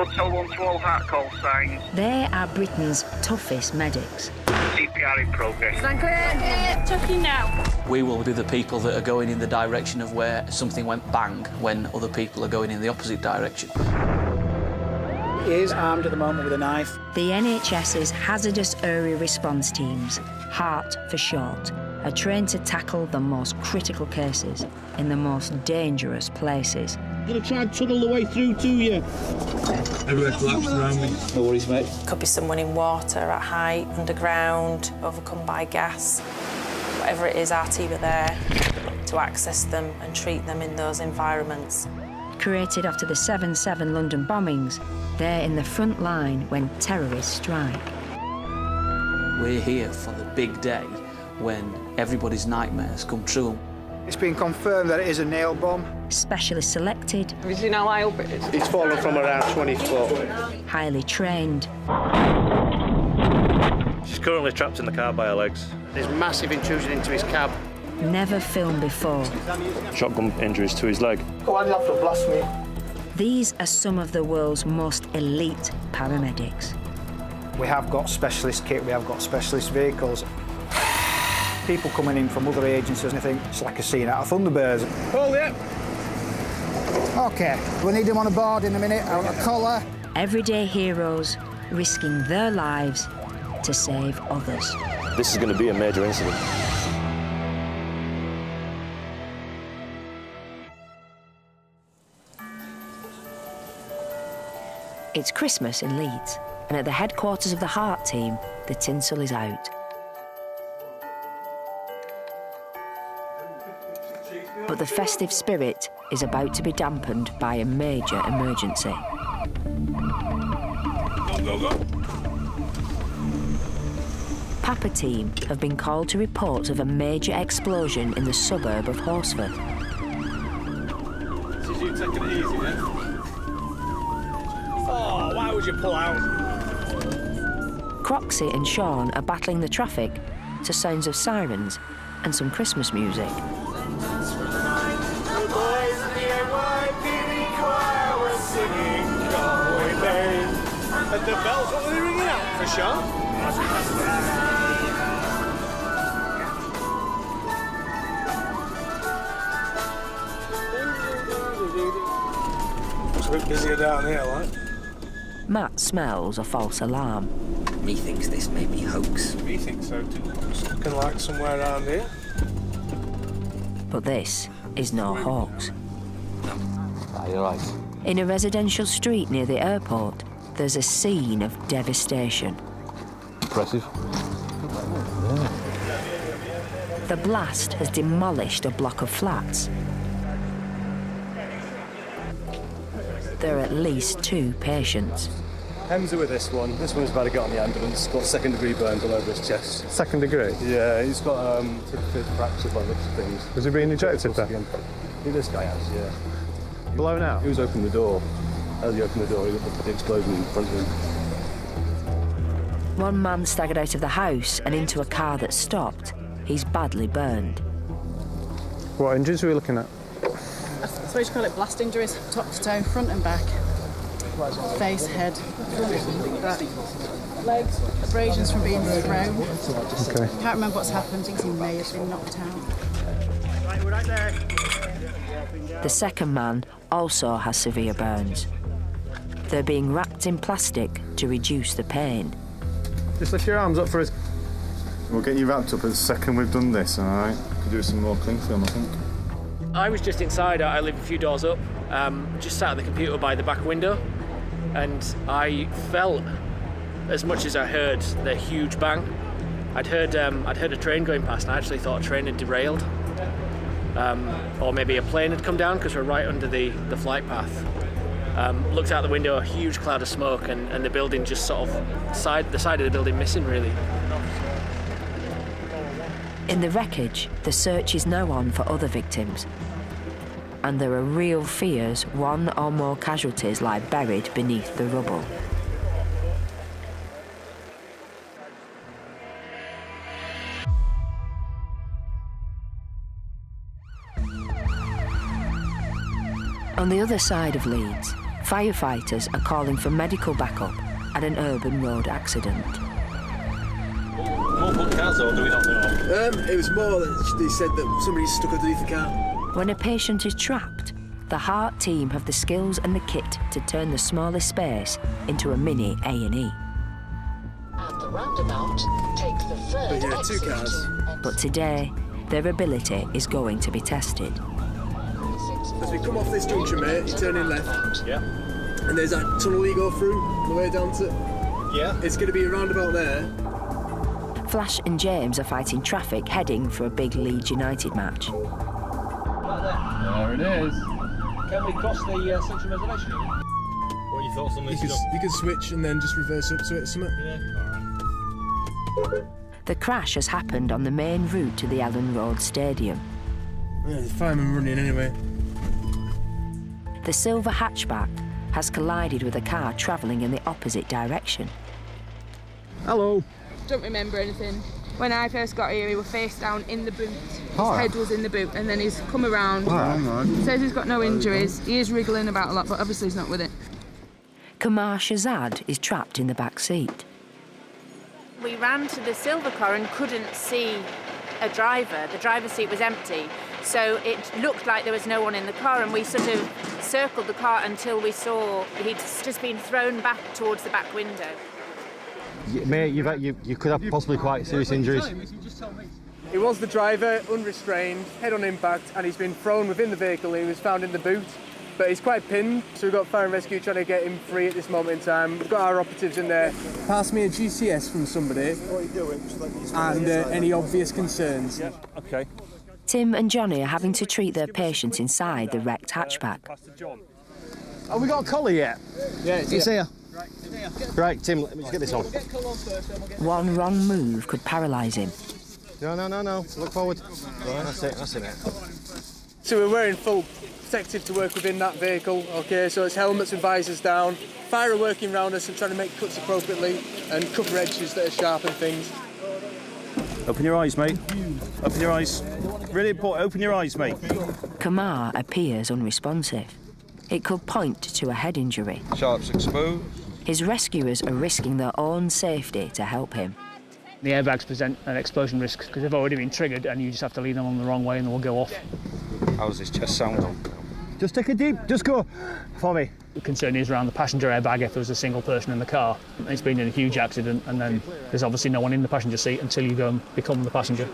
Hotel 112 heart call signs. They are Britain's toughest medics. CPR in progress. Stand clear. Tucking now. We will be the people that are going in the direction of where something went bang when other people are going in the opposite direction. He is armed at the moment with a knife. The NHS's Hazardous Area Response Teams, HART for short, are trained to tackle the most critical cases in the most dangerous places. I'm going to try and tunnel the way through to you. Everywhere collapsed around me. No worries, mate. Could be someone in water, at height, underground, overcome by gas. Whatever it is, our team are there to access them and treat them in those environments. Created after the 7/7 London bombings, they're in the front line when terrorists strike. We're here for the big day when everybody's nightmares come true. It's been confirmed that it is a nail bomb. Specialists selected. Have you seen how high up it is? It's fallen from around 20 foot. Highly trained. She's currently trapped in the car by her legs. There's massive intrusion into his cab. Never filmed before. Shotgun injuries to his leg. Go on, you have to blast me. These are some of the world's most elite paramedics. We have got specialist kit, we have got specialist vehicles. People coming in from other agencies and I think it's like a scene out of Thunderbirds. Hold it. OK, we need him on a board in a minute, out a collar. Everyday heroes risking their lives to save others. This is going to be a major incident. It's Christmas in Leeds, and at the headquarters of the HART team, the tinsel is out. But the festive spirit is about to be dampened by a major emergency. Go, go, go. Papa team have been called to reports of a major explosion in the suburb of Horsford. This is you taking it easy, yeah? Oh, why would you pull out? Croxy and Sean are battling the traffic to sounds of sirens and some Christmas music. And the bells, what were they ringing out for, Sean? It's a bit busier down here, like. Matt smells a false alarm. Methinks this may be hoax. We think so too. It's looking like somewhere around here. But this is no hoax. You're right. In a residential street near the airport, there's a scene of devastation. Impressive. The blast has demolished a block of flats. There are at least 2 patients. Hemsy with this one. This one's about to get on the ambulance. Got second-degree burns all over his chest. Second degree? Yeah, he's got tip fracture by the looks of things. Was he being injected then? This guy has, yeah. Blown out? He was opening the door. As he opened the door, he looked at the explosion in front of him. One man staggered out of the house and into a car that stopped. He's badly burned. What injuries are we looking at? That's what you call it, blast injuries, top to toe, front and back. Face, head, front, back. Legs, abrasions from being thrown. Okay. Can't remember what's happened. I think he may have been knocked out. Right, we're right there. The second man also has severe burns. They're being wrapped in plastic to reduce the pain. Just lift your arms up for us. We'll get you wrapped up the second we've done this, all right? Could do some more cling film, I think. I was just inside. I live a few doors up. Just sat at the computer by the back window, and I felt, as much as I heard the huge bang, I'd heard a train going past, and I actually thought a train had derailed, or maybe a plane had come down because we're right under the flight path. Looked out the window, a huge cloud of smoke, and the building just sort of the side of the building missing really. In the wreckage, the search is now on for other victims. And there are real fears one or more casualties lie buried beneath the rubble. On the other side of Leeds, Firefighters are calling for medical backup at an urban road accident. More cars, or do we not know? It was more that they said that somebody stuck underneath the car. When a patient is trapped, the Heart team have the skills and the kit to turn the smallest space into a mini A&E. At the roundabout, take the third two cars. But today, their ability is going to be tested. As we come off this junction, mate, you turn in left. Yeah. And there's that tunnel you go through on the way down to... Yeah. It's going to be a roundabout there. Flash and James are fighting traffic heading for a big Leeds United match. There it is. Can we cross the Central Reservation? What are your thoughts on this? You can switch and then just reverse up to it or something. Yeah. The crash has happened on the main route to the Allen Road Stadium. Yeah, the fireman running anyway. The silver hatchback has collided with a car travelling in the opposite direction. Hello. Don't remember anything. When I first got here, he was face down in the boot. His Oh. head was in the boot, and then he's come around. Says he's got no injuries. He is wriggling about a lot, but obviously he's not with it. Kamar Shazad is trapped in the back seat. We ran to the silver car and couldn't see a driver. The driver's seat was empty, so it looked like there was no one in the car, and we sort of circled the car until we saw he'd just been thrown back towards the back window. Mate, you could have possibly quite serious injuries. It was the driver, unrestrained, head on impact, and he's been thrown within the vehicle. He was found in the boot, but he's quite pinned, so we've got fire and rescue trying to get him free at this moment in time. We've got our operatives in there. Pass me a GCS from somebody, and any obvious concerns. Yeah, okay. Tim and Johnny are having to treat their patient inside the wrecked hatchback. Have we got a collar yet? Yeah, it's here. Right, Tim, let me just get this on. One wrong move could paralyse him. No. Look forward. Right, that's it, So we're wearing full protective to work within that vehicle, okay, so it's helmets and visors down. Fire are working around us and trying to make cuts appropriately and cover edges that are sharp and things. Open your eyes, mate. Open your eyes. Really important, open your eyes, mate. Kamar appears unresponsive. It could point to a head injury. Sharps exposed. His rescuers are risking their own safety to help him. The airbags present an explosion risk because they've already been triggered, and you just have to leave them on the wrong way and they'll go off. How's this chest sound on? Just take a deep, just go for me. The concern is around the passenger airbag if there was a single person in the car. It's been in a huge accident, and then there's obviously no one in the passenger seat until you go and become the passenger.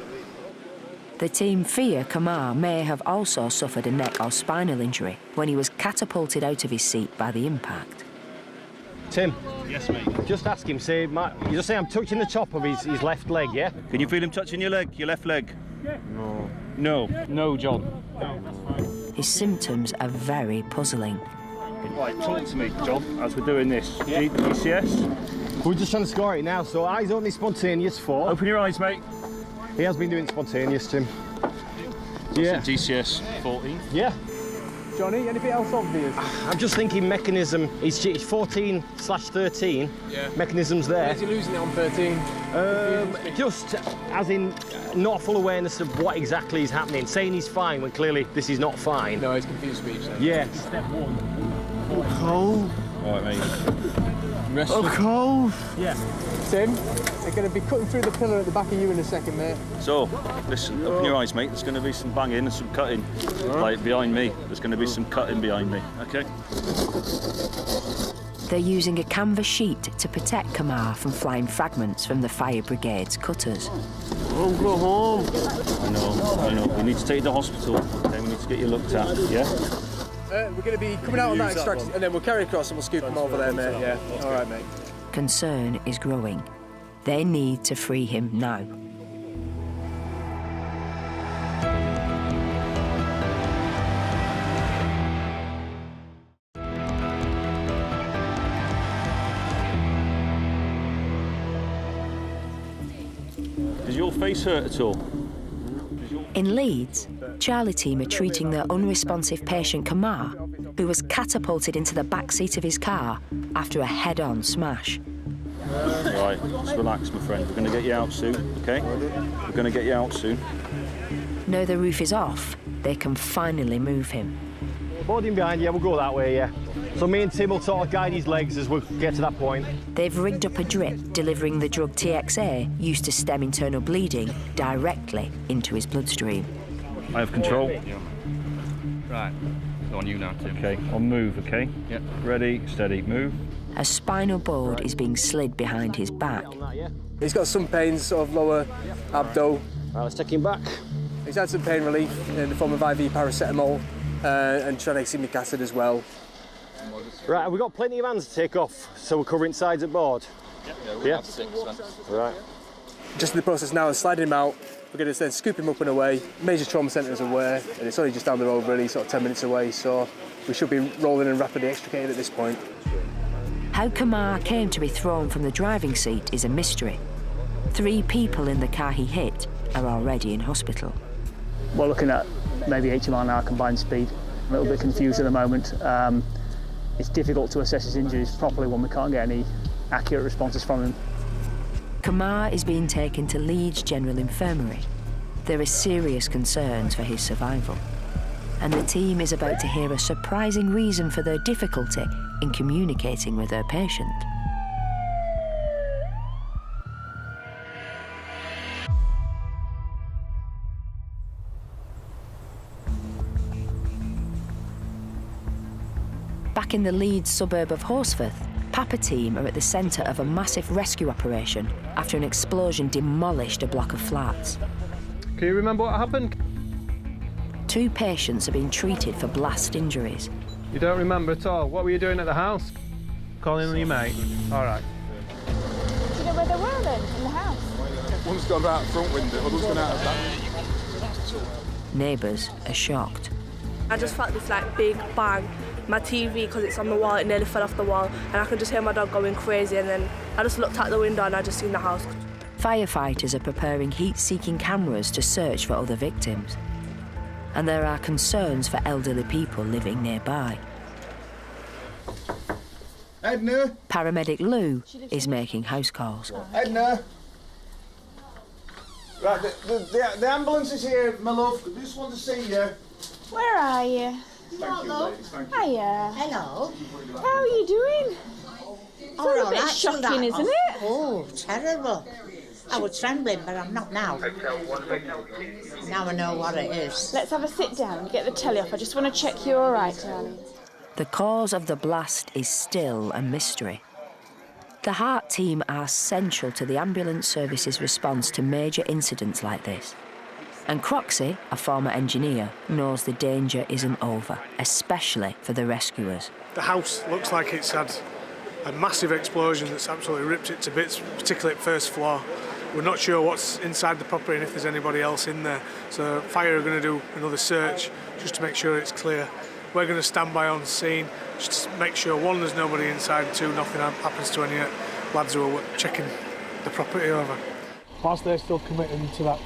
The team fear Kamar may have also suffered a neck or spinal injury when he was catapulted out of his seat by the impact. Tim. Yes, mate. Just ask him, you just say I'm touching the top of his left leg, yeah? Can you feel him touching your leg, your left leg? No. No. No, John. No, that's fine. His symptoms are very puzzling. Right, talk to me, John, as we're doing this. Yeah. GCS? We're just trying to score it now, so eyes only spontaneous 4. Open your eyes, mate. He has been doing spontaneous, Tim. Yeah. GCS 14. Yeah. Johnny, anything else obvious? I'm just thinking mechanism. It's 14/13. Yeah. Mechanism's there. Is he losing it on 13? Just as in not full awareness of what exactly is happening. Saying he's fine when clearly this is not fine. No, it's confused speech. Then. Yeah. Step 1. Cold. All right, mate. Cold. Yeah. Tim, they're going to be cutting through the pillar at the back of you in a second, mate. So, listen, open your eyes, mate. There's going to be some banging and some cutting. Like behind me. There's going to be some cutting behind me, okay? They're using a canvas sheet to protect Kamar from flying fragments from the fire brigade's cutters. Go home. I know. We need to take you to hospital. Okay, we need to get you looked at, yeah? We're going to be coming out on that extraction, and then we'll carry across and we'll scoop them over there, mate. Yeah. All right, mate. Concern is growing. They need to free him now. Does your face hurt at all? In Leeds, Charlie team are treating their unresponsive patient Kamar, who was catapulted into the back seat of his car after a head-on smash. Right, just relax, my friend. We're going to get you out soon, okay? We're going to get you out soon. Now the roof is off, they can finally move him. Boarding behind, yeah, we'll go that way, yeah. So me and Tim will sort of guide his legs as we get to that point. They've rigged up a drip delivering the drug TXA used to stem internal bleeding directly into his bloodstream. I have control. Right, it's on you now, Tim. Okay, I'll move, okay? Yep. Ready, steady, move. A spinal board is being slid behind his back. He's got some pain, sort of lower abdo. Right, let's take him back. He's had some pain relief in the form of IV paracetamol and tranexamic acid as well. Right, we've got plenty of hands to take off, so we're covering sides of board. Yeah, 6 then. Right. Just in the process now of sliding him out. We're going to then scoop him up and away. Major trauma centre is aware, and it's only just down the road, really, sort of 10 minutes away, so we should be rolling and rapidly extricated at this point. How Kamar came to be thrown from the driving seat is a mystery. 3 people in the car he hit are already in hospital. We're looking at maybe 80 mile an hour combined speed. A little bit confused at the moment. It's difficult to assess his injuries properly when we can't get any accurate responses from him. Kamar is being taken to Leeds General Infirmary. There are serious concerns for his survival. And the team is about to hear a surprising reason for their difficulty in communicating with their patient. Back in the Leeds suburb of Horsforth, Papa team are at the centre of a massive rescue operation after an explosion demolished a block of flats. Can you remember what happened? 2 patients are being treated for blast injuries. You don't remember at all? What were you doing at the house? Calling on your mate? All right. Do you know where they were then, in the house? One's gone out the front window, other's gone out of that. Neighbours are shocked. I just felt this like big bang. My TV, because it's on the wall, it nearly fell off the wall, and I could just hear my dog going crazy, and then I just looked out the window and I just seen the house. Firefighters are preparing heat-seeking cameras to search for other victims. And there are concerns for elderly people living nearby. Edna? Paramedic Lou is making house calls. Edna? Right, the ambulance is here, my love. I just want to see you. Where are you? Thank you, ladies. Thank you. Hiya. Hello. How are you doing? It's all a bit shocking, isn't it? Oh, terrible. I was trembling, but I'm not now. Now I know what it is. Let's have a sit down and get the telly off. I just want to check you're all right, darling. The cause of the blast is still a mystery. The Heart team are central to the ambulance service's response to major incidents like this. And Croxy, a former engineer, knows the danger isn't over, especially for the rescuers. The house looks like it's had a massive explosion that's absolutely ripped it to bits, particularly at first floor. We're not sure what's inside the property and if there's anybody else in there. So fire are going to do another search just to make sure it's clear. We're going to stand by on scene just to make sure, 1, there's nobody inside, 2, nothing happens to any lads who are checking the property over. Whilst they're still committing to that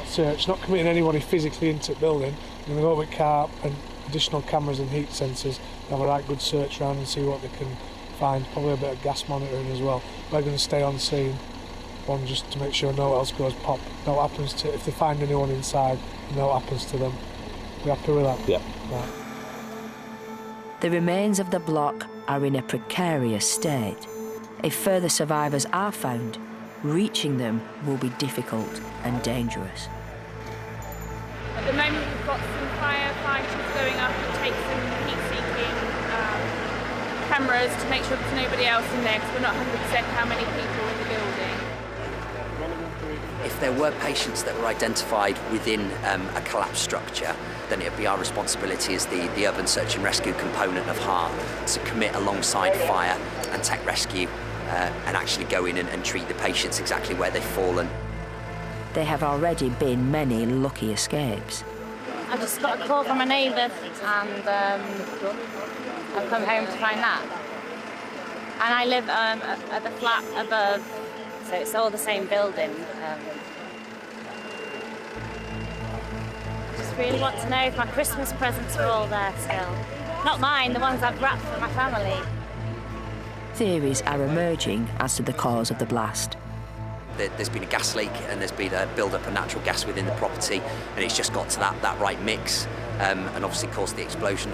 search, not committing anybody physically into the building, we're going to go with carp and additional cameras and heat sensors, have a right good search around and see what they can find, probably a bit of gas monitoring as well. We're going to stay on scene, 1, just to make sure no else goes pop, no happens to, if they find anyone inside, no happens to them. We happy with that? Yeah. Right. The remains of the block are in a precarious state. If further survivors are found, reaching them will be difficult and dangerous. At the moment we've got some firefighters going up to take some heat-seeking cameras to make sure there's nobody else in there, because we're not 100% how many people in the building. If there were patients that were identified within a collapsed structure, then it would be our responsibility as the urban search and rescue component of Heart to commit alongside fire and tech rescue and actually go in and treat the patients exactly where they've fallen. There have already been many lucky escapes. I just got a call from a neighbour and I've come home to find that. And I live at the flat above, so it's all the same building. I just really want to know if my Christmas presents are all there still. Not mine, the ones I've wrapped for my family. Theories are emerging as to the cause of the blast. There's been a gas leak and there's been a build-up of natural gas within the property, and it's just got to that right mix. and obviously caused the explosion.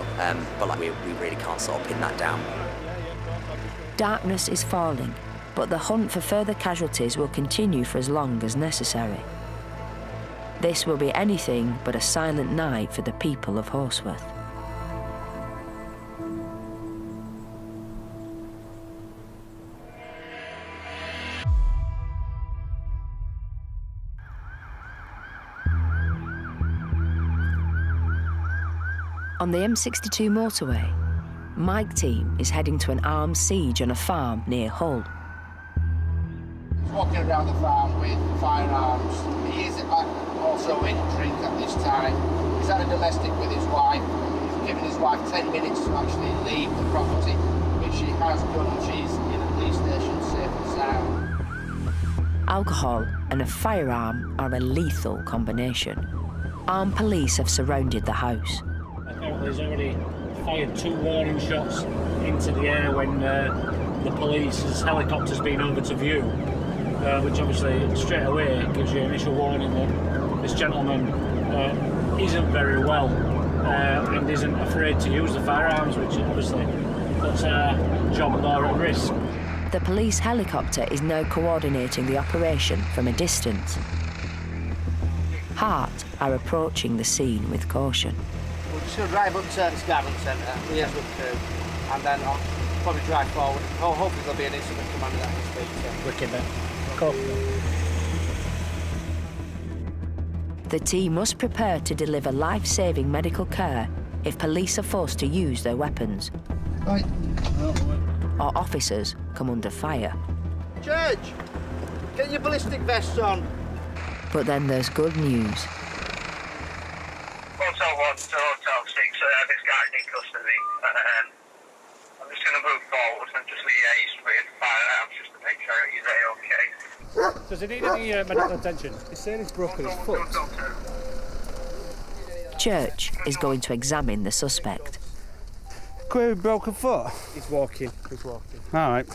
But like we really can't sort of pin that down. Darkness is falling, but the hunt for further casualties will continue for as long as necessary. This will be anything but a silent night for the people of Horsworth. On the M62 motorway, Mike team is heading to an armed siege on a farm near Hull. He's walking around the farm with firearms. He is also in drink at this time. He's had a domestic with his wife. He's given his wife 10 minutes to actually leave the property, which she has done. She's in a police station, safe and sound. Alcohol and a firearm are a lethal combination. Armed police have surrounded the house. Apparently he's already fired 2 warning shots into the air when the police's helicopter's been over to view, which obviously straight away gives you initial warning that this gentleman isn't very well and isn't afraid to use the firearms, which obviously puts our job more at risk. The police helicopter is now coordinating the operation from a distance. Hart are approaching the scene with caution. We're just going to drive up to this garden centre, liaise with the crew, and then I'll probably drive forward. Hopefully there'll be an incident commander that can speak to. Wicked then. Cool. The team must prepare to deliver life-saving medical care if police are forced to use their weapons. Right. Or officers come under fire. Church! Get your ballistic vests on! But then there's good news. Hotel 1 to Hotel 6, this guy's in custody. I'm just going to move forward and just liaise with firearms just to make sure he's okay. Does he need any medical attention? He's saying he's broken his foot. Church is going to examine the suspect. Query broken foot? He's walking. He's walking. All right.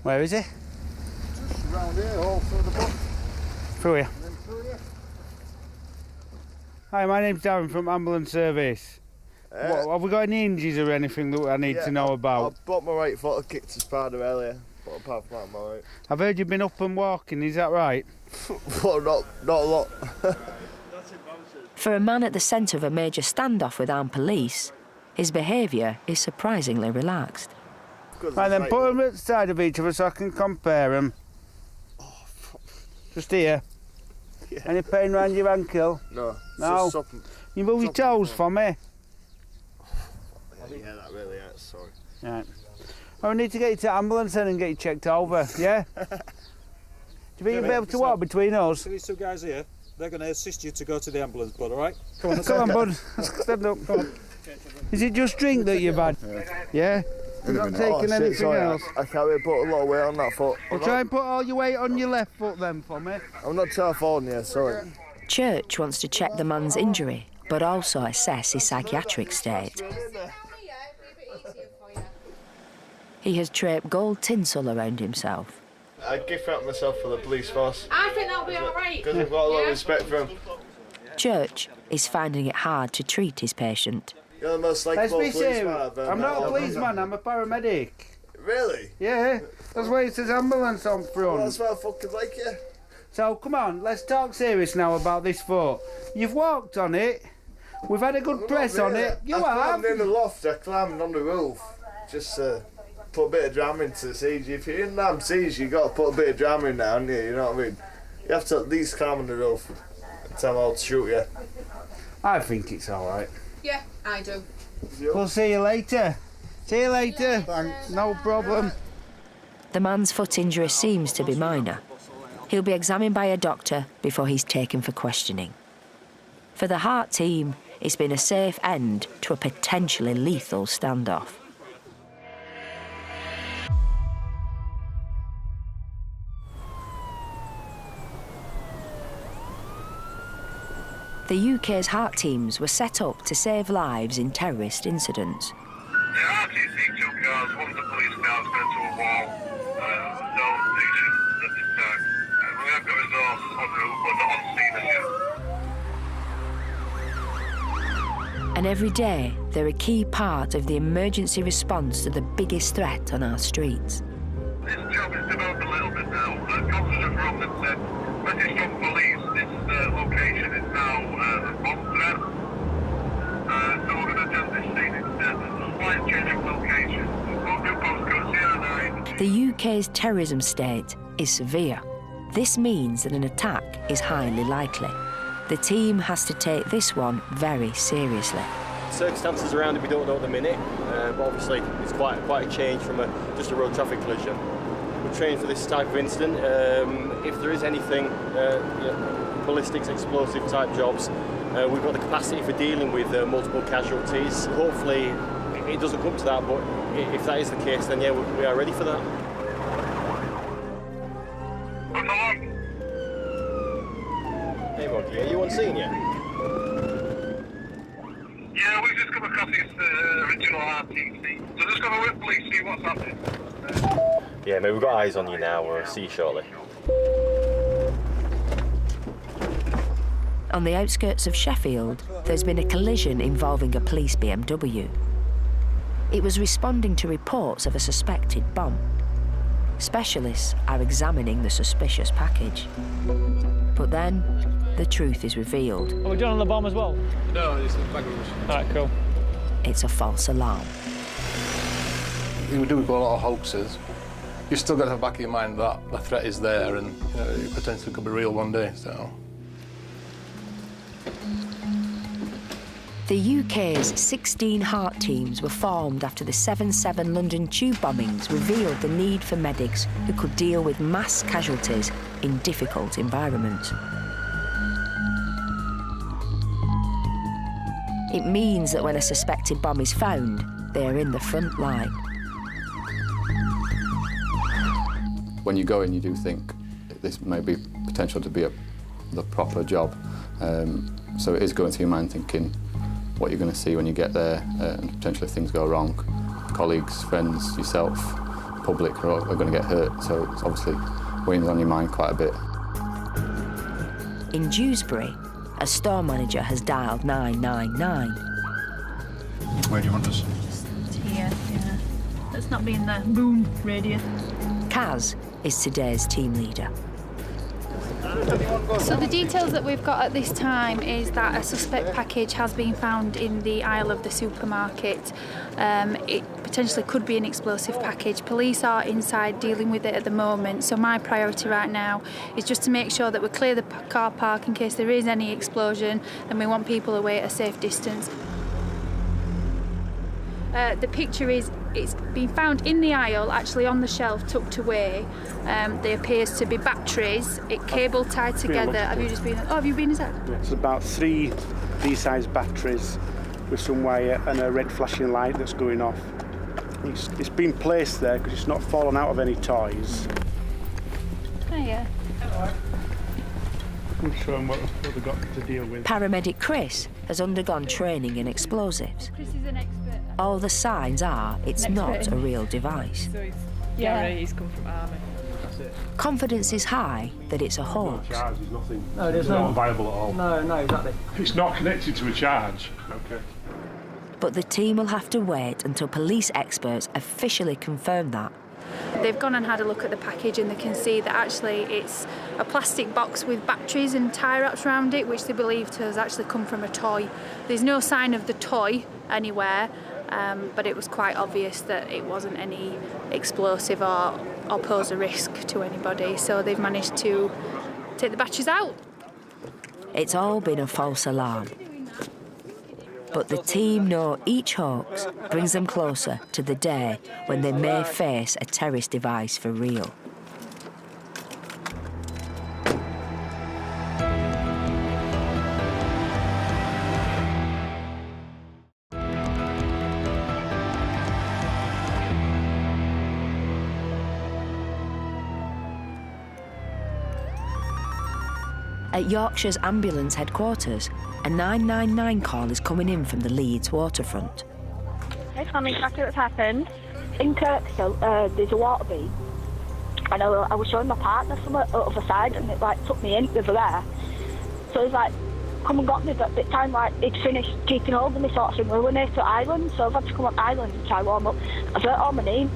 Where is he? Just round here, all through the book. Through here. Hi, my name's Darren from Ambulance Service. Have we got any injuries or anything that I need to know about? I bought my right foot, I kicked a spider earlier, but apart from that, I'm alright. I've heard you've been up and walking, is that right? Well, not a lot. For a man at the centre of a major standoff with armed police, his behaviour is surprisingly relaxed. Right then, put them at the side of each other so I can compare them. Just here. Yeah. Any pain round your ankle? No. No. You move your toes for me. Yeah, that really hurts, sorry. Right. Well, we need to get you to the ambulance then and get you checked over, yeah? Do you think you'll be able to walk between us? These 2 guys here, they're going to assist you to go to the ambulance, bud, all right? Come on, bud. Stand up. Come on. Is it just drink that you've had? Yeah? You've not taken anything else? I can't really put a lot of weight on that foot. Well, try and put all your weight on your left foot then for me. I'm not telephone here, sorry. Church wants to check the man's injury, but also assess his psychiatric state. He has draped gold tinsel around himself. I'd gift wrap myself for the police force. I think that'll be all right. Because I've got a lot of respect for them. Church is finding it hard to treat his patient. You're the most likable policeman I've ever I'm not a met. policeman, I'm a paramedic. Really? Yeah, that's why it says ambulance on front. Well, that's why I fucking like you. So, come on, let's talk serious now about this foot. You've walked on it, we've had a good press on it. You I have. climbed in the loft, I climbed on the roof. Just put a bit of drama into the siege. If you're in damn siege, you've got to put a bit of drama in there, haven't you? You know what I mean? You have to at least climb on the roof and tell them how to shoot you. I think it's alright. Yeah, I do. We'll see you later. See you later. Thanks. No problem. The man's foot injury seems to be minor. He'll be examined by a doctor before he's taken for questioning. For the Hart team, it's been a safe end to a potentially lethal standoff. The UK's Hart teams were set up to save lives in terrorist incidents. The RTC 2 cars, one of the police cars went to a wall, no station at this time. We have got resources on route, but not on scene as yet. And every day, they're a key part of the emergency response to the biggest threat on our streets. This job has developed a little bit now. Officers have run and said, message from police, this location is now a bomb threat. So we're going to do this scene instead. There's a slight change of location. We'll do postcode Sierra 9. The UK's terrorism state is severe. This means that an attack is highly likely. The team has to take this one very seriously. Circumstances around it we don't know at the minute, but obviously it's quite a change from just a road traffic collision. We're trained for this type of incident. If there is anything, ballistics, explosive type jobs, we've got the capacity for dealing with multiple casualties. Hopefully it doesn't come to that, but if that is the case, then yeah, we are ready for that. Hey Rocky, are you on scene yet? Yeah, we've just come across this original RTC. So just going to wait, please, see what's happening. Yeah, mate, we've got eyes on you now. We'll see you shortly. On the outskirts of Sheffield, there's been a collision involving a police BMW. It was responding to reports of a suspected bomb. Specialists are examining the suspicious package. But then, the truth is revealed. Are we done on the bomb as well? No, it's the package. All right, cool. It's a false alarm. We do a lot of hoaxes. You still got to have back in your mind that the threat is there and it potentially could be real one day, so. The UK's 16 heart teams were formed after the 7/7 London tube bombings revealed the need for medics who could deal with mass casualties in difficult environments. It means that when a suspected bomb is found, they are in the front line. When you go in, you do think this may be potential to be the proper job. So it is going through your mind thinking what you're going to see when you get there, and potentially if things go wrong. Colleagues, friends, yourself, public are going to get hurt, so it's obviously weighing on your mind quite a bit. In Dewsbury, a store manager has dialed 999. Where do you want us? Just here, yeah. Let's not be in the boom radius. Kaz is today's team leader. So the details that we've got at this time is that a suspect package has been found in the aisle of the supermarket. It potentially could be an explosive package. Police are inside dealing with it at the moment, so my priority right now is just to make sure that we clear the car park in case there is any explosion, and we want people away at a safe distance. The picture is, it's been found in the aisle, actually on the shelf, tucked away. There appears to be batteries, cable tied together. Have you just been? Oh, have you been inside? Yeah, it's about 3 these-size batteries with some wire and a red flashing light that's going off. It's been placed there because it's not fallen out of any toys. Hiya. I'm show them what they've got to deal with. Paramedic Chris has undergone training in explosives. Chris is an expert. All the signs are it's not a real device. So he's come from army. That's it. Confidence is high that it's a hoax. Charge is nothing. No, there's not no viable at all. No, exactly. It's not connected to a charge. Okay. But the team will have to wait until police experts officially confirm that. They've gone and had a look at the package and they can see that actually it's a plastic box with batteries and tie wraps around it, which they believe to has actually come from a toy. There's no sign of the toy anywhere, but it was quite obvious that it wasn't any explosive or pose a risk to anybody, so they've managed to take the batteries out. It's all been a false alarm. But the team know each hoax brings them closer to the day when they may face a terrorist device for real. At Yorkshire's ambulance headquarters, a 999 call is coming in from the Leeds waterfront. Hey, tell me exactly what's happened. In Kirkhill, there's a water beam, and I was showing my partner from the other side, and it took me in over there. So it's come and got me, but at the time, like, he'd finished keeping hold of me sort of thing. We were near to Ireland, so I've had to come up Ireland and try and warm up. I've hurt all my knee.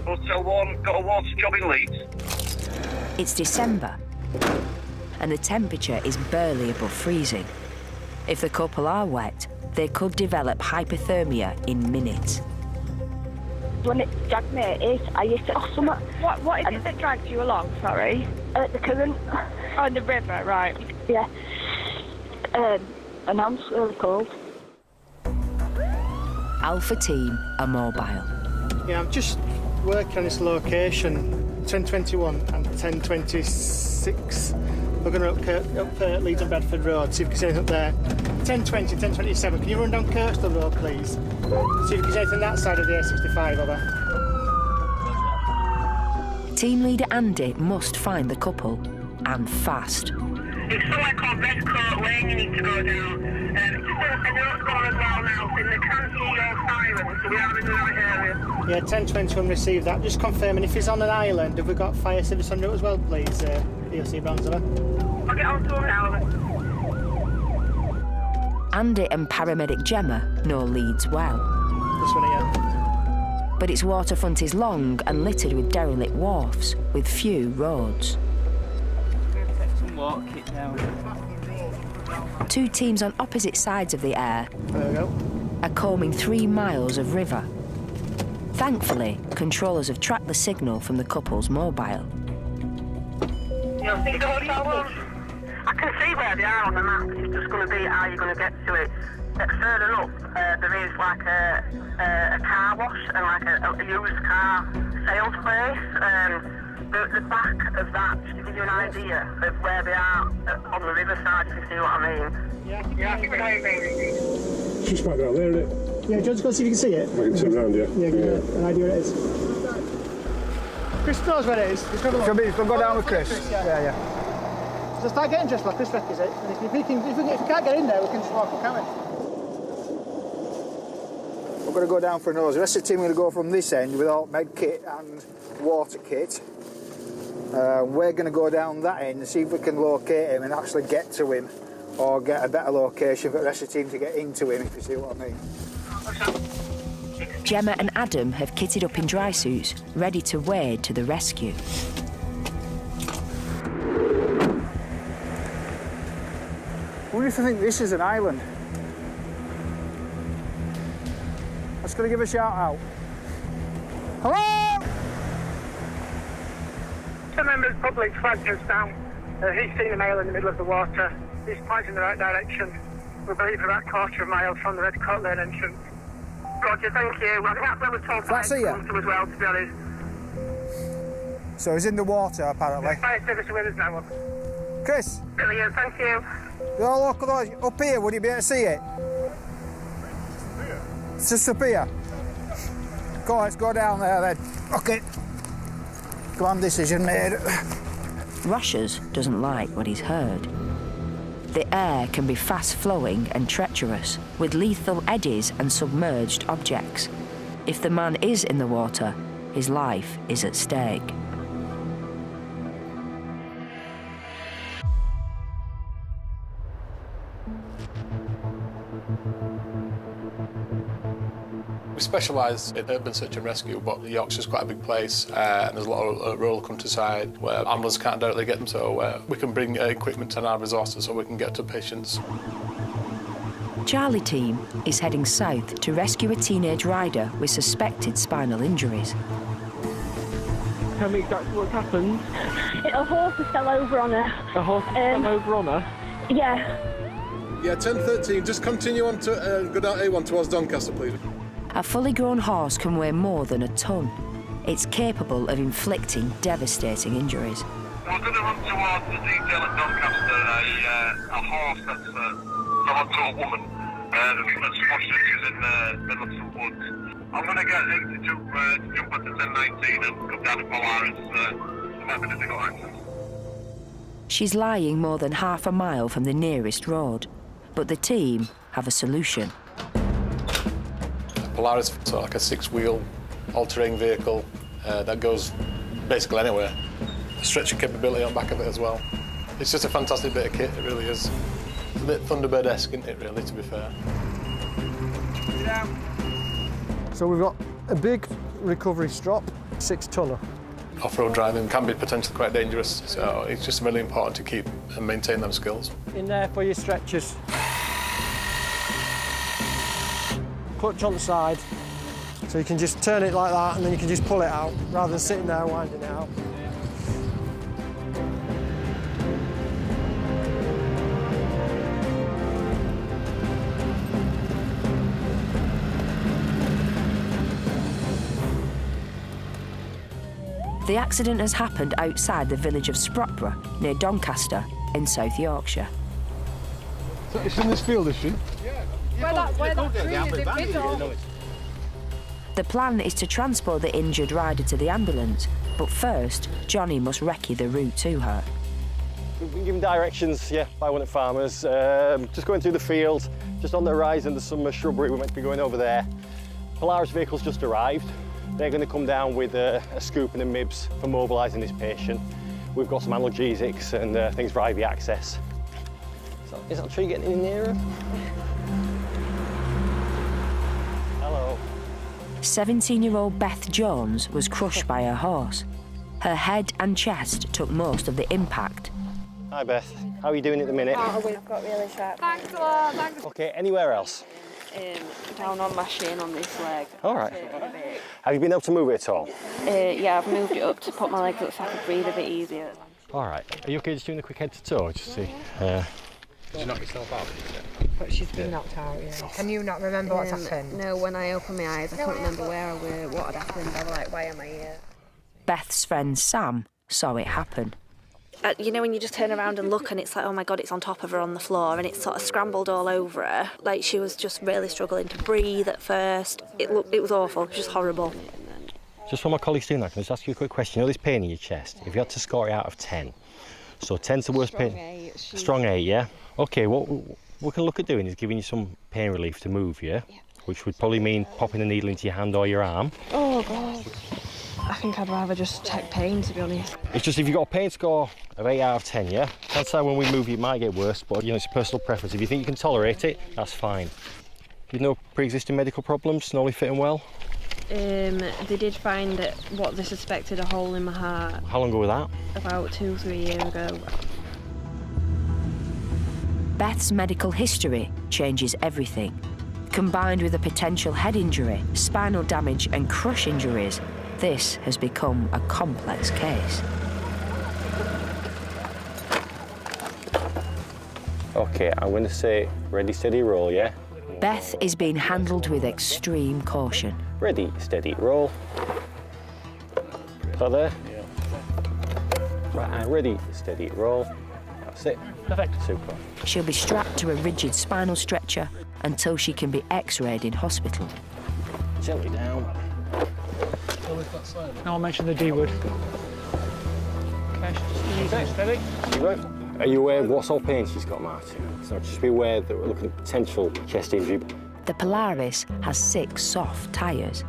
Hotel 1, got a water job in Leeds. It's December, and the temperature is barely above freezing. If the couple are wet, they could develop hypothermia in minutes. When it dragged me, I hit it off something. What is it that dragged you along, sorry? The current. Oh, the river, right. Yeah. And now I'm just really cold. Alpha team are mobile. Yeah, I'm just working on this location, 1021 and 1026. We're going to up Leeds and Bradford Road, see if we can see anything up there. 1020, 1027, can you run down Kirkstall Road, please? See if we can see anything that side of the A65, over. Team leader Andy must find the couple, and fast. It's somewhere called Redcoat Lane you need to go down. It's just a note's gone as well now, so they can't hear your sirens, so we are in the right area. Yeah, 1021 received that. Just confirming, if he's on an island, have we got fire service on route as well, please, EOC Brownsville? I'll get on to them now. Andy and paramedic Gemma know Leeds well. This one again. But its waterfront is long and littered with derelict wharfs, with few roads. Two teams on opposite sides of the Aire are combing 3 miles of river. Thankfully, controllers have tracked the signal from the couple's mobile. I can see where they are on the map. It's just going to be how you're going to get to it. Further up, there is like a car wash and like a used car sales place. The back of that should give you an idea of where they are on the riverside, if you see what I mean. Yeah, She's back down there, isn't it? Yeah, do you want to go see if you can see it? I can turn around, yeah. Yeah, give me an idea where it is. Chris knows where it is. We'll go down with Chris. Yeah. So start getting just like Chris reckons it. And if we can't get in there, we can just walk up, can't we? We're going to go down for a nose. The rest of the team are going to go from this end with all med kit and water kit. We're going to go down that end and see if we can locate him and actually get to him, or get a better location for the rest of the team to get into him, if you see what I mean. Gemma and Adam have kitted up in dry suits, ready to wade to the rescue. I wonder if I think this is an island. I'm just going to give a shout out. Hello! Some members of the public flagged us down. He's seen a male in the middle of the water. He's pointing in the right direction. We believe about a quarter of a mile from the Redcoat Lane entrance. Roger, thank you. Well, I think that's where we're told That's to here. as well, to be honest. So he's in the water, apparently. Fire service are with us now. Chris? Brilliant, thank you. You're all local up here, would you be able to see it? It's just up here. Go on, let's go down there then. Okay. Grand decision made. Roshers doesn't like what he's heard. The Aire can be fast-flowing and treacherous, with lethal eddies and submerged objects. If the man is in the water, his life is at stake. We specialise in urban search and rescue, but Yorkshire's quite a big place, and there's a lot of rural countryside where ambulance can't directly get them, so we can bring equipment and our resources so we can get to patients. Charlie team is heading south to rescue a teenage rider with suspected spinal injuries. Tell me exactly what's happened. A horse is fell over on her. A horse fell over on her? Yeah. Yeah, 1013, just continue on to go down A1 towards Doncaster, please. A fully grown horse can weigh more than a ton. It's capable of inflicting devastating injuries. We're going to run towards the detail at Doncaster, a horse that's fell onto a woman that's spotted. She's in the middle of some woods. I'm going to get Inky to jump onto 1019 and come down to Polaris. There might be difficult access. She's lying more than half a mile from the nearest road, but the team have a solution. Polaris, so like a 6-wheel all-terrain vehicle that goes basically anywhere. Stretching capability on the back of it as well. It's just a fantastic bit of kit, it really is. a bit Thunderbird-esque, isn't it, really, to be fair? So we've got a big recovery strop, 6-tonner. Off-road driving can be potentially quite dangerous, so it's just really important to keep and maintain them skills. In there for your stretchers. Clutch on the side, so you can just turn it like that and then you can just pull it out, rather than sitting there winding it out. The accident has happened outside the village of Sprotborough, near Doncaster, in South Yorkshire. So it's in this field, is she? Where that tree is in middle. The plan is to transport the injured rider to the ambulance, but first, Johnny must recce the route to her. We've been given directions, by one of the farmers. Just going through the field, just on the horizon, there's some shrubbery. We're meant to be going over there. Polaris vehicle's just arrived. They're going to come down with a scoop and a MIBS for mobilising this patient. We've got some analgesics and things for IV access. Is that tree getting any nearer? Hello. 17-year-old Beth Jones was crushed by her horse. Her head and chest took most of the impact. Hi, Beth. How are you doing at the minute? Oh, we've got really sharp. Thanks a lot. Thanks. OK, anywhere else? Down on my shin on this leg. All right. Have you been able to move it at all? Yeah, I've moved it up to put my legs up so I could breathe a bit easier. All right. Are you OK just doing a quick head to toe, just to see? Did you knock yourself out? But she's been knocked out, yeah. Can you not remember what's happened? No, when I opened my eyes, I couldn't remember where I were, what had happened. I was like, why am I here? Beth's friend Sam saw it happen. You know when you just turn around and look and it's like, oh my God, it's on top of her on the floor and it's sort of scrambled all over her. Like she was just really struggling to breathe at first. It was awful, it was just horrible. Just while my colleague's doing that, can I just ask you a quick question? You know this pain in your chest, if you had to score it out of 10, so 10's the worst pain? Strong 8, yeah? OK, what we can look at doing is giving you some pain relief to move you, which would probably mean popping a needle into your hand or your arm. Oh God. I think I'd rather just take pain, to be honest. It's just if you've got a pain score of 8 out of 10, yeah? Chances are when we move you, it might get worse, but it's a personal preference. If you think you can tolerate it, that's fine. You've no pre-existing medical problems, normally fitting well? They did find what they suspected a hole in my heart. How long ago was that? About 2-3 years ago. Beth's medical history changes everything. Combined with a potential head injury, spinal damage and crush injuries, this has become a complex case. OK, I'm going to say ready, steady, roll, yeah? Beth is being handled with extreme caution. Ready, steady, roll. Is that there? Right, and ready, steady, roll. That's it. Perfect. Super. She'll be strapped to a rigid spinal stretcher until she can be x-rayed in hospital. Gently down. Now I'll mention the D word. Okay, just steady. Are you aware of what sort of pain she's got, Martin? So just be aware that we're looking at potential chest injury. The Polaris has 6 soft tyres.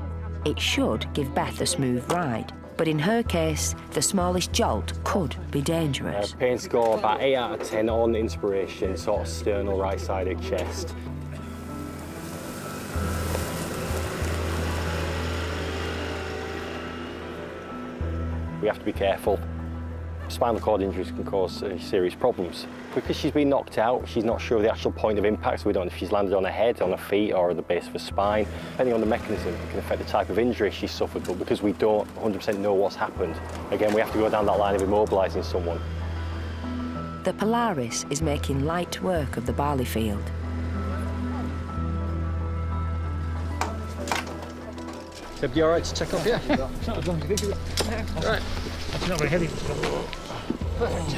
It should give Beth a smooth ride, but in her case, the smallest jolt could be dangerous. Pain score about 8 out of 10 on inspiration, sort of sternal right-sided chest. We have to be careful. Spinal cord injuries can cause serious problems. Because she's been knocked out, she's not sure of the actual point of impact, so we don't know if she's landed on her head, on her feet, or at the base of her spine. Depending on the mechanism, it can affect the type of injury she's suffered, but because we don't 100% know what's happened, again, we have to go down that line of immobilising someone. The Polaris is making light work of the barley field. It'd be all right to check up here? It's not as long as you think it is. Right. It's not very heavy. Perfect.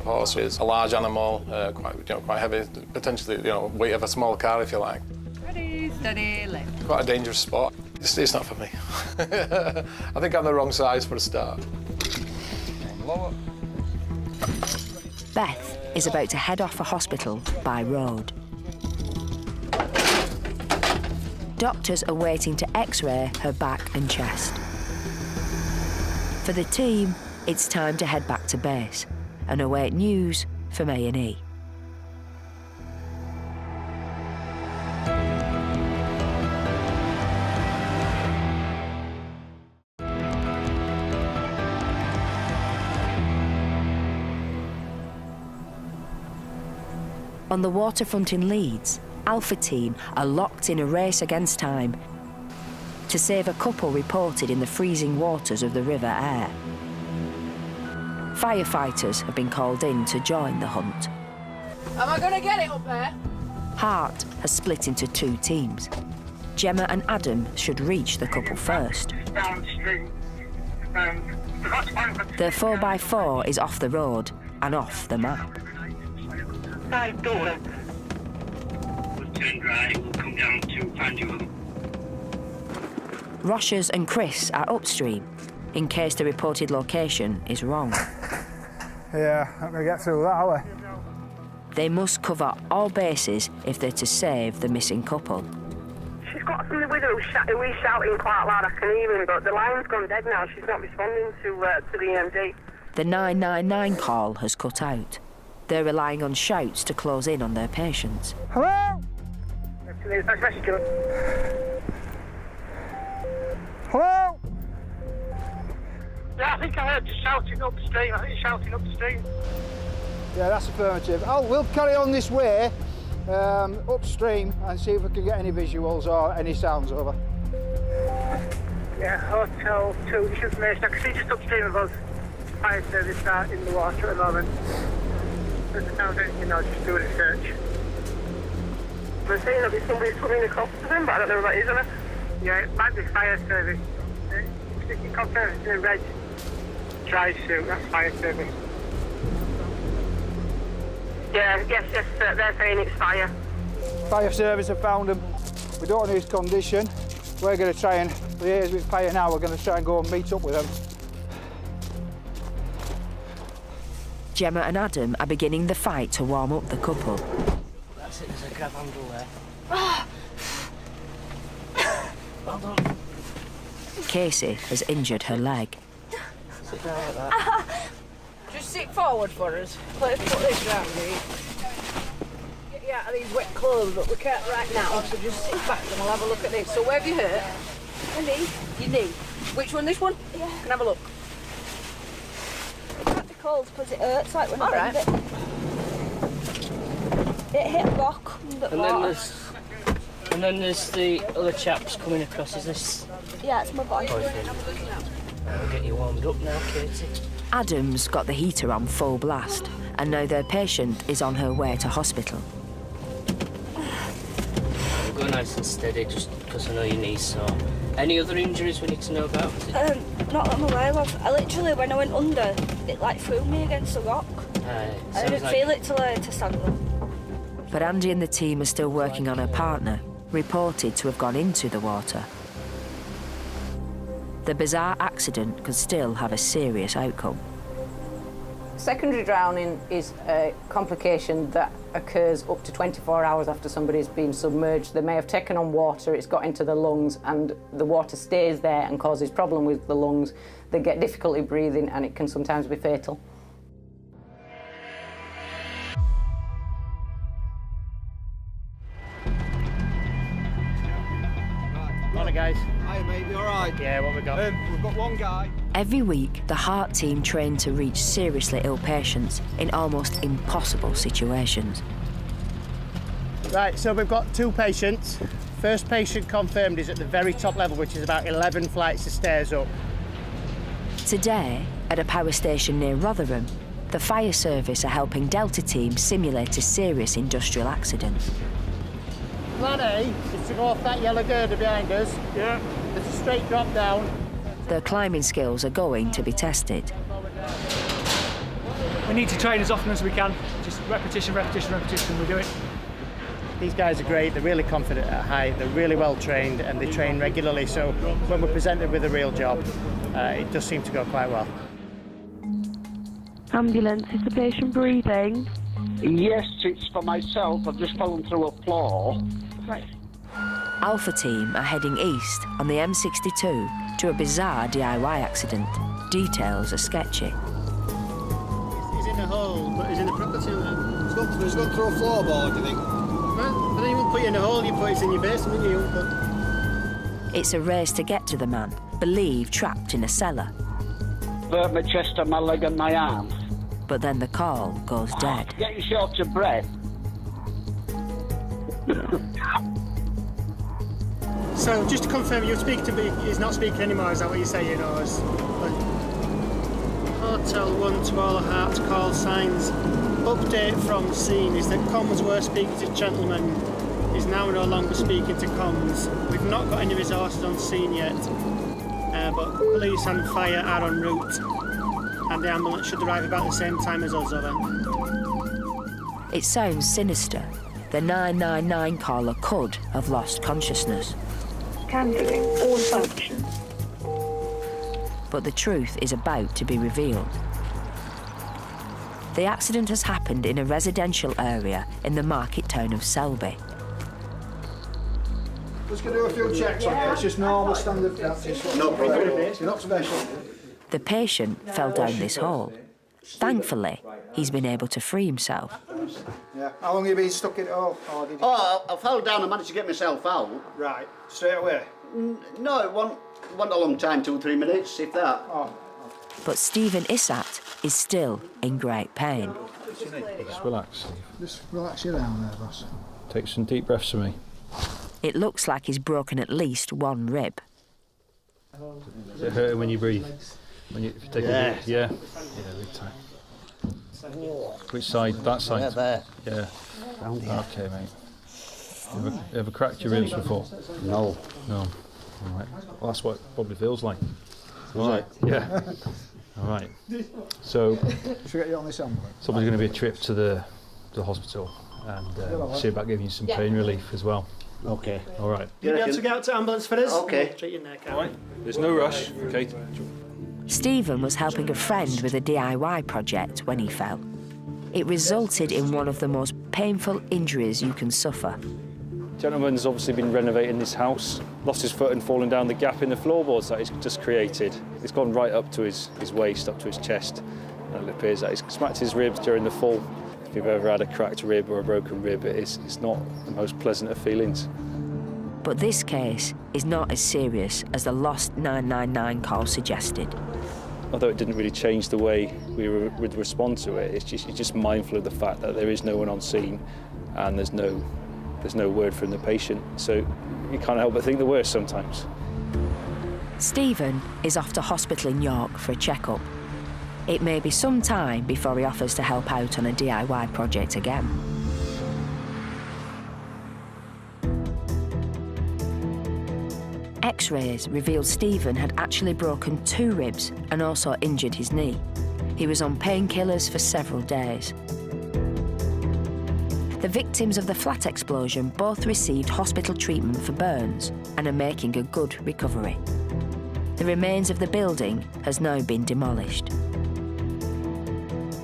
A horse is a large animal, quite heavy, potentially, weight of a small car, if you like. Ready, steady, left. Quite a dangerous sport. It's not for me. I think I'm the wrong size for a start. Lower. Beth is about to head off for hospital by road. Doctors are waiting to x-ray her back and chest. For the team, it's time to head back to base and await news from A&E. On the waterfront in Leeds, Alpha Team are locked in a race against time to save a couple reported in the freezing waters of the River Aire. Firefighters have been called in to join the hunt. Am I going to get it up there? Hart has split into 2 teams. Gemma and Adam should reach the couple first. Their 4x4 is off the road and off the map. Roshers and Chris are upstream, in case the reported location is wrong. Yeah, not going to get through that, are we? They must cover all bases if they're to save the missing couple. She's got somebody with her who is shouting quite loud, I can hear him, but the line's gone dead now. She's not responding to the EMD. The 999 call has cut out. They're relying on shouts to close in on their patients. Hello? Hello? Yeah, I think I heard you shouting upstream. I think you're shouting upstream. Yeah, that's affirmative. Oh, we'll carry on this way, upstream, and see if we can get any visuals or any sounds over. Yeah, Hotel 2, just information. I can see just upstream of us. Fire service are in the water at the moment. Doesn't sound anything, I'll just do a search. We're saying there'll be somebody swimming across to them, but I don't know who that is, isn't it? Yeah, it might be fire service. You can confirm it's in a red dry suit, that's fire service. Yeah, yes, they're saying it's fire. Fire service have found him. We don't know his condition. We're going to try and liaise with fire now. We're going to try and go and meet up with them. Gemma and Adam are beginning the fight to warm up the couple. That's it, there's a grab handle there. Well done. Casey has injured her leg. Sit down like that. Just sit forward for us. Let's put this round me. Get you out of these wet clothes, but we can't right now, so just sit back and we'll have a look at this. So where have you hurt? My knee. Your knee. Which one, this one? Yeah. Can I have a look? It can't be cold because it hurts like when I Alright. bend it. It hit a rock under the water. And then there's the other chaps coming across. Is this? Yeah, it's my boyfriend. We'll get you warmed up now, Katie. Adam's got the heater on full blast, and now their patient is on her way to hospital. We'll go nice and steady, just because I know your knee's sore. Any other injuries we need to know about? Not that I'm aware of. I literally, when I went under, it like threw me against a rock. I didn't feel it till to stand up. But Andy and the team are still working on her partner, reported to have gone into the water. The bizarre accident could still have a serious outcome. Secondary drowning is a complication that occurs up to 24 hours after somebody's been submerged. They may have taken on water, it's got into the lungs, and the water stays there and causes problem with the lungs. They get difficulty breathing, and it can sometimes be fatal. Morning, guys. Hi, mate. You all right? Yeah, what we got? We've got one guy. Every week, the Heart team train to reach seriously ill patients in almost impossible situations. Right, so we've got 2 patients. First patient confirmed is at the very top level, which is about 11 flights of stairs up. Today, at a power station near Rotherham, the fire service are helping Delta team simulate a serious industrial accident. Plan A is to go off that yellow girder behind us. Yeah. There's a straight drop down. Their climbing skills are going to be tested. We need to train as often as we can. Just repetition, repetition, repetition, we do it. These guys are great, they're really confident at height, they're really well trained, and they train regularly, so when we're presented with a real job, it does seem to go quite well. Ambulance, is the patient breathing? Yes, it's for myself. I've just fallen through a floor. Right. Alpha team are heading east on the M62 to a bizarre DIY accident. Details are sketchy. He's in a hole, but he's in a proper toilet. He's gone through a floorboard, do you think? Well, but then you won't put you in a hole, you put it in your basement, you won't put... It's a race to get to the man, believed trapped in a cellar. Hurt my chest and my leg and my arm. But then the call goes dead. Getting short of breath. So, just to confirm, you're speaking to he's not speaking anymore, is that what you're saying? Or is, Hotel 1 to all hearts call signs. Update from scene is that comms were speaking to gentleman is now no longer speaking to comms. We've not got any resources on scene yet, but police and fire are en route, and the ambulance should arrive about the same time as us, over. It sounds sinister. The 999 caller could have lost consciousness. Cancelling all functions. But the truth is about to be revealed. The accident has happened in a residential area in the market town of Selby. Just going to do a few checks on you. It's just normal standard practice. No problem. You're not special. The patient fell down this hole. Thankfully, he's been able to free himself. Yeah. How long have you been stuck in it all? Oh, I fell down and managed to get myself out. Right. Straight away? No, it wasn't a long time, 2 or 3 minutes, if that. Oh. But Stephen Issat is still in great pain. Just relax. Just relax you down there, boss. Take some deep breaths for me. It looks like he's broken at least one rib. Does it hurt when you breathe? If you take a breath? Yeah. Yeah, big time. Which side? That side? Yeah, there. Yeah. Okay, mate. You ever cracked your ribs before? No. No. All right. Well, that's what it probably feels like. Right. Yeah. All right. So. Should we get you on this ambulance? So there's going to be a trip to the hospital and see about giving you some pain relief as well. Okay. All right. You'll be able to get out to ambulance for this? Okay. Treat your neck out. All right. There's no rush. Okay. Stephen was helping a friend with a DIY project when he fell. It resulted in one of the most painful injuries you can suffer. Gentleman's obviously been renovating this house, lost his foot and fallen down the gap in the floorboards that he's just created. It's gone right up to his waist, up to his chest, and it appears that he's smacked his ribs during the fall. If you've ever had a cracked rib or a broken rib, it's not the most pleasant of feelings. But this case is not as serious as the lost 999 call suggested. Although it didn't really change the way we would respond to it, you're just mindful of the fact that there is no one on scene and there's no word from the patient, so you can't help but think the worst sometimes. Stephen is off to hospital in York for a checkup. It may be some time before he offers to help out on a DIY project again. X-rays revealed Stephen had actually broken 2 ribs and also injured his knee. He was on painkillers for several days. The victims of the flat explosion both received hospital treatment for burns and are making a good recovery. The remains of the building has now been demolished.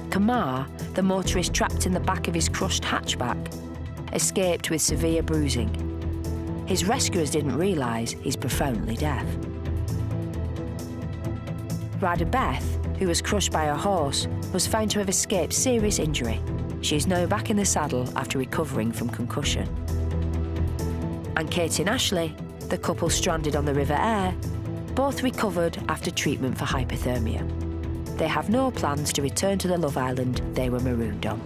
Kamar, the motorist trapped in the back of his crushed hatchback, escaped with severe bruising. His rescuers didn't realise he's profoundly deaf. Rider Beth, who was crushed by a horse, was found to have escaped serious injury. She is now back in the saddle after recovering from concussion. And Katie and Ashley, the couple stranded on the River Aire, both recovered after treatment for hypothermia. They have no plans to return to the Love Island they were marooned on.